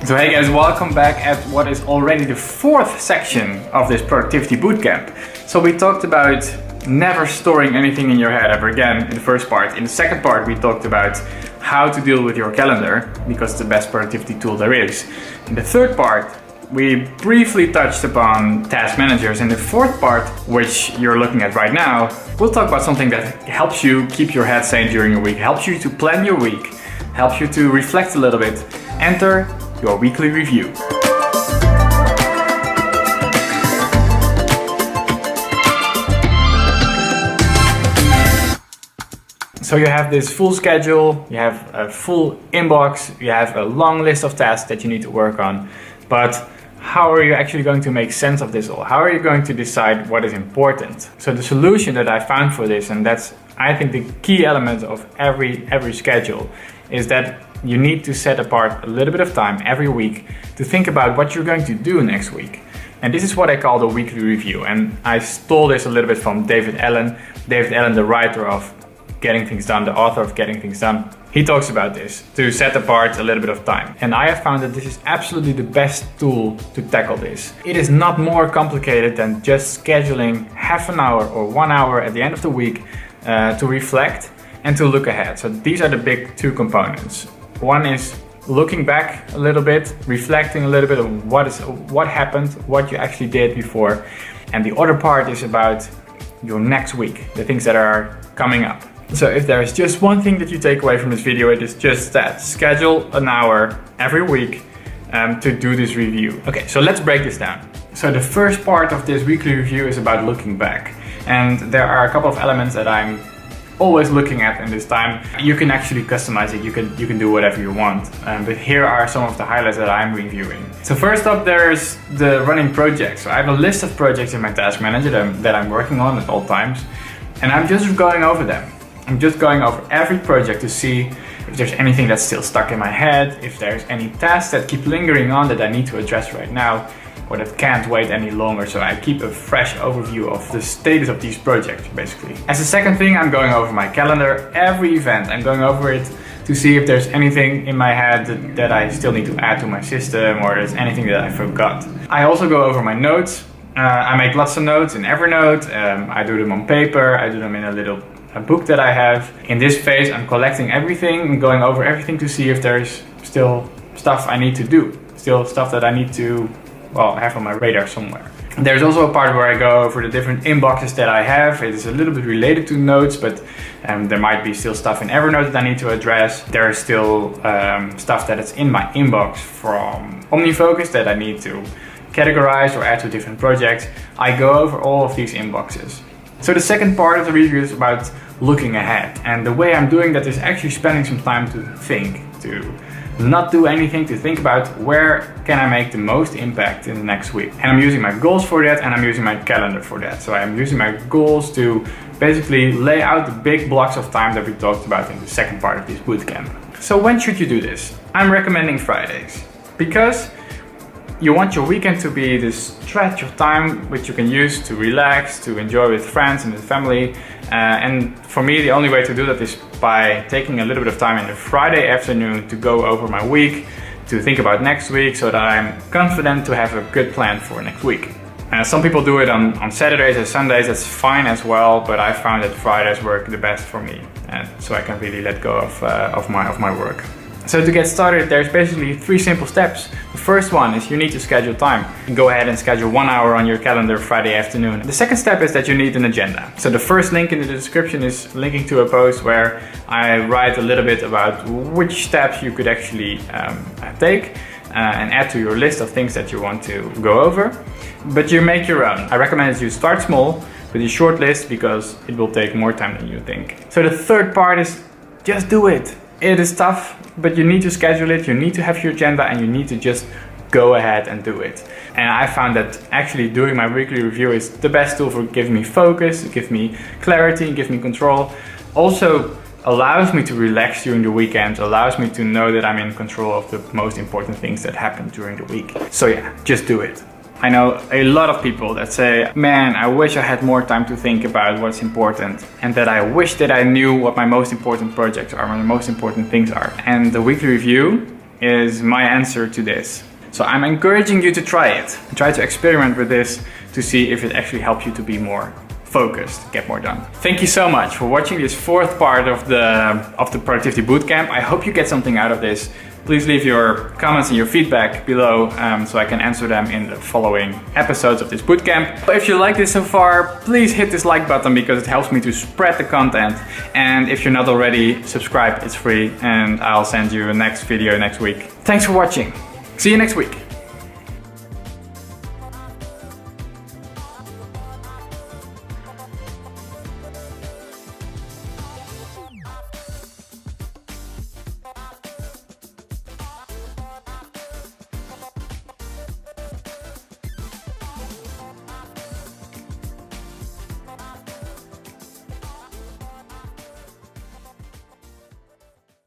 So hey guys, welcome back at what is already the fourth section of this productivity bootcamp. So we talked about never storing anything in your head ever again in the first part. In the second part we talked about how to deal with your calendar because it's the best productivity tool there is. In the third part we briefly touched upon task managers. In the fourth part, which you're looking at right now, we'll talk about something that helps you keep your head sane during your week, helps you to plan your week, helps you to reflect a little bit. Enter your weekly review. So you have this full schedule, you have a full inbox, you have a long list of tasks that you need to work on. But how are you actually going to make sense of this all? How are you going to decide what is important? So the solution that I found for this, and that's I think the key element of every schedule, is that you need to set apart a little bit of time every week to think about what you're going to do next week. And this is what I call the weekly review. And I stole this a little bit from David Allen. David Allen, the writer of Getting Things Done, the author of Getting Things Done. He talks about this, to set apart a little bit of time. And I have found that this is absolutely the best tool to tackle this. It is not more complicated than just scheduling half an hour or 1 hour at the end of the week to reflect and to look ahead. So these are the big two components. One is looking back a little bit, reflecting a little bit of what happened, what you actually did before. And the other part is about your next week, the things that are coming up. So if there is just one thing that you take away from this video, it is just that. Schedule an hour every week to do this review. Okay, so let's break this down. So the first part of this weekly review is about looking back. And there are a couple of elements that I'm always looking at in this time. You can actually customize it, you can do whatever you want. But here are some of the highlights that I'm reviewing. So first up, there's the running projects. So I have a list of projects in my task manager that I'm working on at all times. And I'm just going over them. I'm just going over every project to see if there's anything that's still stuck in my head, if there's any tasks that keep lingering on that I need to address right now, or that can't wait any longer. So I keep a fresh overview of the status of these projects, basically. As a second thing, I'm going over my calendar, every event. I'm going over it to see if there's anything in my head that I still need to add to my system, or there's anything that I forgot. I also go over my notes. I make lots of notes in Evernote. I do them on paper. I do them in a book that I have. In this phase, I'm collecting everything and going over everything to see if there's still stuff I need to do, still stuff that I need to have on my radar somewhere. There's also a part where I go over the different inboxes that I have. It is a little bit related to notes, but there might be still stuff in Evernote that I need to address. There is still stuff that is in my inbox from OmniFocus that I need to categorize or add to different projects. I go over all of these inboxes. So the second part of the review is about looking ahead. And the way I'm doing that is actually spending some time to think, to not do anything, to think about where can I make the most impact in the next week. And I'm using my goals for that, and I'm using my calendar for that. So I'm using my goals to basically lay out the big blocks of time that we talked about in the second part of this bootcamp. So when should you do this? I'm recommending Fridays, because you want your weekend to be this stretch of time which you can use to relax, to enjoy with friends and with family. And for me, the only way to do that is by taking a little bit of time in the Friday afternoon to go over my week, to think about next week, so that I'm confident to have a good plan for next week. Some people do it on Saturdays or Sundays, that's fine as well, but I found that Fridays work the best for me. So I can really let go of my work. So to get started, there's basically 3 simple steps. The first one is you need to schedule time. Go ahead and schedule 1 hour on your calendar Friday afternoon. The second step is that you need an agenda. So the first link in the description is linking to a post where I write a little bit about which steps you could actually take and add to your list of things that you want to go over. But you make your own. I recommend that you start small with a short list because it will take more time than you think. So the third part is just do it. It is tough, but you need to schedule it, you need to have your agenda, and you need to just go ahead and do it. And I found that actually doing my weekly review is the best tool for giving me focus, give me clarity, give me control. Also allows me to relax during the weekend, allows me to know that I'm in control of the most important things that happen during the week. So yeah, just do it. I know a lot of people that say, man, I wish I had more time to think about what's important, and that I wish that I knew what my most important projects are, what my most important things are. And the weekly review is my answer to this. So I'm encouraging you to try it. Try to experiment with this to see if it actually helps you to be more focused, get more done. Thank you so much for watching this fourth part of the Productivity Bootcamp. I hope you get something out of this. Please leave your comments and your feedback below so I can answer them in the following episodes of this bootcamp. If you like this so far, please hit this like button because it helps me to spread the content. And if you're not already, subscribe, it's free, and I'll send you a next video next week. Thanks for watching. See you next week.